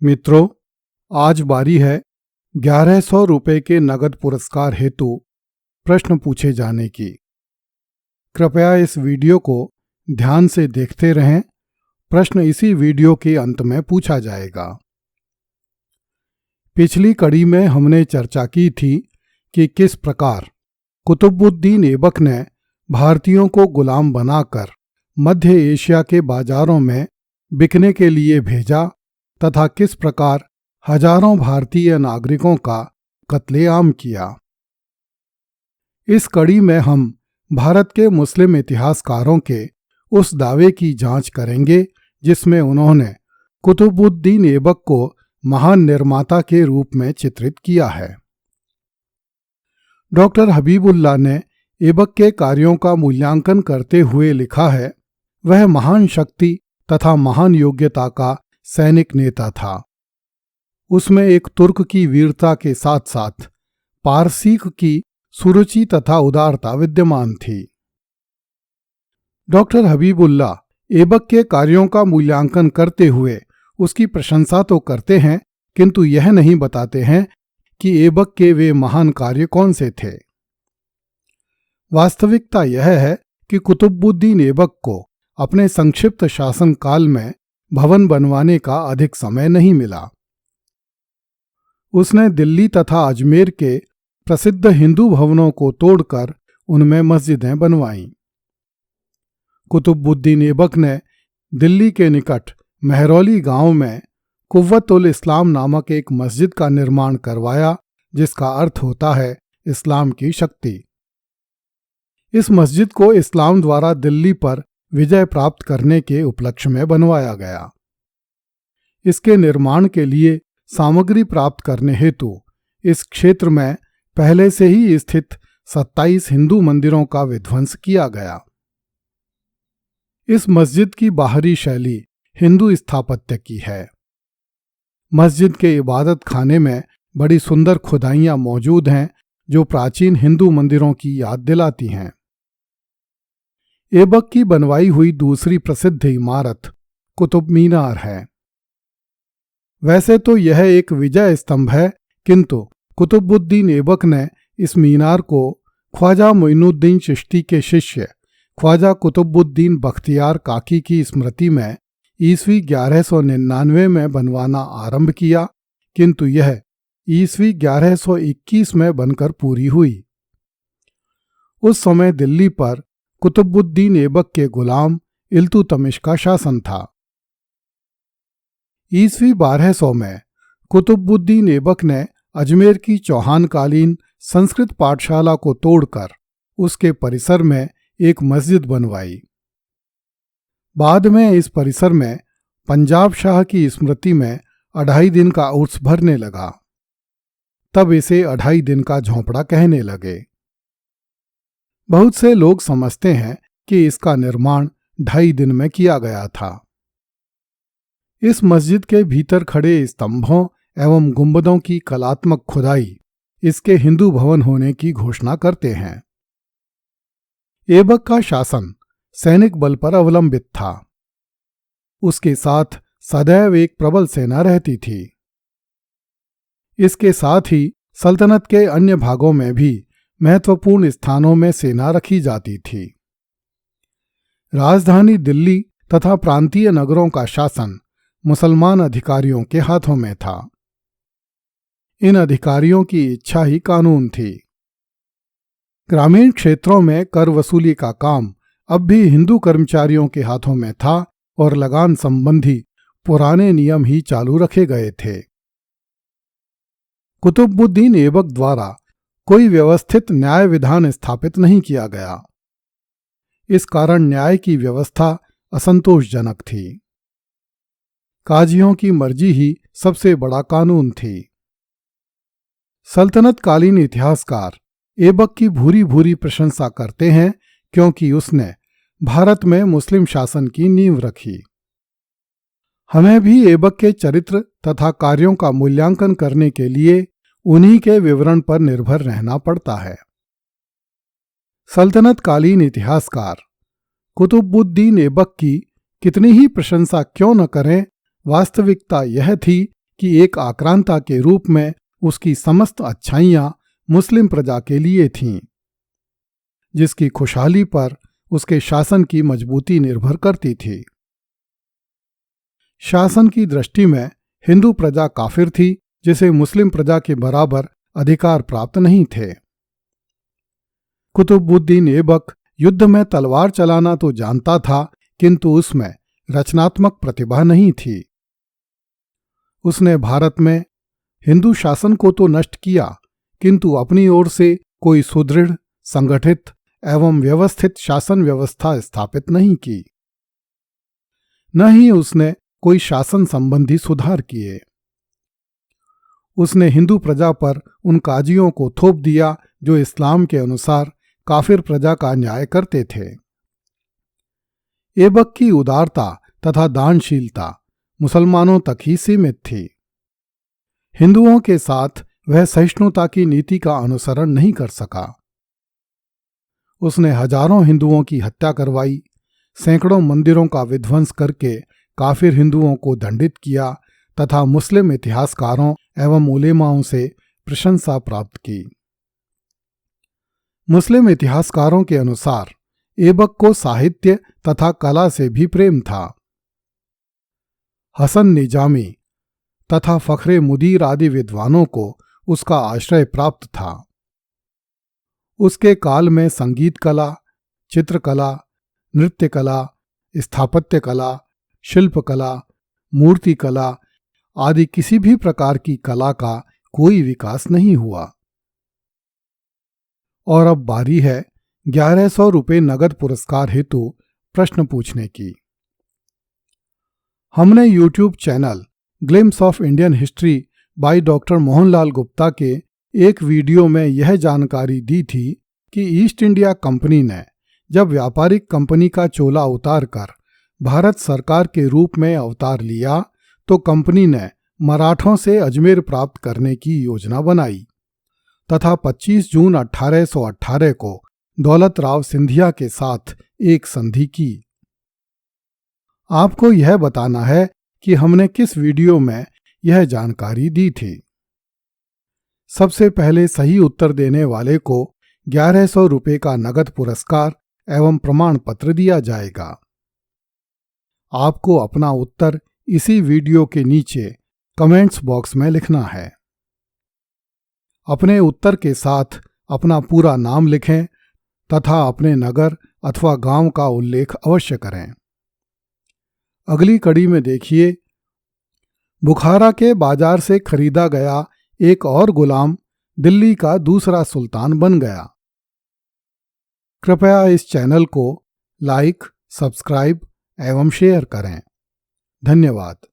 मित्रों, आज बारी है 1100 रुपये के नगद पुरस्कार हेतु प्रश्न पूछे जाने की। कृपया इस वीडियो को ध्यान से देखते रहें। प्रश्न इसी वीडियो के अंत में पूछा जाएगा। पिछली कड़ी में हमने चर्चा की थी कि किस प्रकार कुतुबुद्दीन ऐबक ने भारतीयों को गुलाम बनाकर मध्य एशिया के बाजारों में बिकने के लिए भेजा तथा किस प्रकार हजारों भारतीय नागरिकों का कत्लेआम किया। इस कड़ी में हम भारत के मुस्लिम इतिहासकारों के उस दावे की जांच करेंगे जिसमें उन्होंने कुतुबुद्दीन ऐबक को महान निर्माता के रूप में चित्रित किया है। डॉक्टर हबीबुल्लाह ने ऐबक के कार्यों का मूल्यांकन करते हुए लिखा है, वह महान शक्ति तथा महान योग्यता का सैनिक नेता था। उसमें एक तुर्क की वीरता के साथ साथ पारसीक की सुरुचि तथा उदारता विद्यमान थी। डॉक्टर हबीबुल्लाह ऐबक के कार्यों का मूल्यांकन करते हुए उसकी प्रशंसा तो करते हैं, किंतु यह नहीं बताते हैं कि ऐबक के वे महान कार्य कौन से थे। वास्तविकता यह है कि कुतुबुद्दीन ऐबक को अपने संक्षिप्त शासनकाल में भवन बनवाने का अधिक समय नहीं मिला। उसने दिल्ली तथा अजमेर के प्रसिद्ध हिंदू भवनों को तोड़कर उनमें मस्जिदें बनवाईं। कुतुबुद्दीन ऐबक ने दिल्ली के निकट मेहरौली गांव में कुव्वत-उल-इस्लाम नामक एक मस्जिद का निर्माण करवाया, जिसका अर्थ होता है इस्लाम की शक्ति। इस मस्जिद को इस्लाम द्वारा दिल्ली पर विजय प्राप्त करने के उपलक्ष्य में बनवाया गया। इसके निर्माण के लिए सामग्री प्राप्त करने हेतु इस क्षेत्र में पहले से ही स्थित 27 हिंदू मंदिरों का विध्वंस किया गया। इस मस्जिद की बाहरी शैली हिंदू स्थापत्य की है। मस्जिद के इबादत खाने में बड़ी सुंदर खुदाइयां मौजूद हैं जो प्राचीन हिंदू मंदिरों की याद दिलाती हैं। ऐबक की बनवाई हुई दूसरी प्रसिद्ध इमारत कुतुब मीनार है। वैसे तो यह एक विजय स्तंभ है, किंतु कुतुबुद्दीन ऐबक ने इस मीनार को ख्वाजा मोइनुद्दीन चिश्ती के शिष्य ख्वाजा कुतुबुद्दीन बख्तियार काकी की स्मृति में ईस्वी 1199 में बनवाना आरंभ किया, किंतु यह ईस्वी 1121 में बनकर पूरी हुई। उस समय दिल्ली पर कुतुबुद्दीन ऐबक के गुलाम इल्तुतमिश का शासन था। ईस्वी 1200 में कुतुबुद्दीन ऐबक ने अजमेर की चौहानकालीन संस्कृत पाठशाला को तोड़कर उसके परिसर में एक मस्जिद बनवाई। बाद में इस परिसर में पंजाब शाह की स्मृति में 2.5 दिन का उर्स भरने लगा। तब इसे 2.5 दिन का झोंपड़ा कहने लगे। बहुत से लोग समझते हैं कि इसका निर्माण 2.5 दिन में किया गया था। इस मस्जिद के भीतर खड़े स्तंभों एवं गुंबदों की कलात्मक खुदाई इसके हिंदू भवन होने की घोषणा करते हैं। ऐबक का शासन सैनिक बल पर अवलंबित था। उसके साथ सदैव एक प्रबल सेना रहती थी। इसके साथ ही सल्तनत के अन्य भागों में भी महत्वपूर्ण स्थानों में सेना रखी जाती थी। राजधानी दिल्ली तथा प्रांतीय नगरों का शासन मुसलमान अधिकारियों के हाथों में था। इन अधिकारियों की इच्छा ही कानून थी। ग्रामीण क्षेत्रों में कर वसूली का काम अब भी हिंदू कर्मचारियों के हाथों में था और लगान संबंधी पुराने नियम ही चालू रखे गए थे। कुतुबुद्दीन ऐबक द्वारा कोई व्यवस्थित न्याय विधान स्थापित नहीं किया गया। इस कारण न्याय की व्यवस्था असंतोषजनक थी। काजियों की मर्जी ही सबसे बड़ा कानून थी। सल्तनतकालीन इतिहासकार ऐबक की भूरी भूरी प्रशंसा करते हैं, क्योंकि उसने भारत में मुस्लिम शासन की नींव रखी। हमें भी ऐबक के चरित्र तथा कार्यों का मूल्यांकन करने के लिए उन्हीं के विवरण पर निर्भर रहना पड़ता है। सल्तनतकालीन इतिहासकार कुतुबुद्दीन ऐबक की कितनी ही प्रशंसा क्यों न करें, वास्तविकता यह थी कि एक आक्रांता के रूप में उसकी समस्त अच्छाइयां मुस्लिम प्रजा के लिए थीं, जिसकी खुशहाली पर उसके शासन की मजबूती निर्भर करती थी। शासन की दृष्टि में हिंदू प्रजा काफिर थी, जिसे मुस्लिम प्रजा के बराबर अधिकार प्राप्त नहीं थे। कुतुबुद्दीन ऐबक युद्ध में तलवार चलाना तो जानता था, किंतु उसमें रचनात्मक प्रतिभा नहीं थी। उसने भारत में हिंदू शासन को तो नष्ट किया, किंतु अपनी ओर से कोई सुदृढ़, संगठित एवं व्यवस्थित शासन व्यवस्था स्थापित नहीं की। न ही उसने कोई शासन संबंधी सुधार किए। उसने हिंदू प्रजा पर उन काजियों को थोप दिया जो इस्लाम के अनुसार काफिर प्रजा का न्याय करते थे। ऐबक की उदारता तथा दानशीलता मुसलमानों तक ही सीमित थी। हिंदुओं के साथ वह सहिष्णुता की नीति का अनुसरण नहीं कर सका। उसने हजारों हिंदुओं की हत्या करवाई, सैकड़ों मंदिरों का विध्वंस करके काफिर हिंदुओं को दंडित किया तथा मुस्लिम इतिहासकारों एवं उलेमाओं से प्रशंसा प्राप्त की। मुस्लिम इतिहासकारों के अनुसार ऐबक को साहित्य तथा कला से भी प्रेम था। हसन निजामी तथा फखरे मुदीर आदि विद्वानों को उसका आश्रय प्राप्त था। उसके काल में संगीत कला, चित्रकला, नृत्य कला, स्थापत्य कला, शिल्प कला, मूर्ति कला आदि किसी भी प्रकार की कला का कोई विकास नहीं हुआ। और अब बारी है 1100 रुपये नगद पुरस्कार हेतु प्रश्न पूछने की। हमने YouTube channel glimpse of Indian history by doctor Mohanlal Gupta के एक वीडियो में यह जानकारी दी थी कि ईस्ट इंडिया कंपनी ने जब व्यापारिक कंपनी का चोला उतारकर भारत सरकार के रूप में अवतार लिया तो कंपनी ने मराठों से अजमेर प्राप्त करने की योजना बनाई तथा 25 जून 1818 को दौलत राव सिंधिया के साथ एक संधि की। आपको यह बताना है कि हमने किस वीडियो में यह जानकारी दी थी। सबसे पहले सही उत्तर देने वाले को 1100 रुपये का नगद पुरस्कार एवं प्रमाण पत्र दिया जाएगा। आपको अपना उत्तर इसी वीडियो के नीचे कमेंट्स बॉक्स में लिखना है। अपने उत्तर के साथ अपना पूरा नाम लिखें तथा अपने नगर अथवा गांव का उल्लेख अवश्य करें। अगली कड़ी में देखिए, बुखारा के बाजार से खरीदा गया एक और गुलाम दिल्ली का दूसरा सुल्तान बन गया। कृपया इस चैनल को लाइक, सब्सक्राइब एवं शेयर करें। धन्यवाद।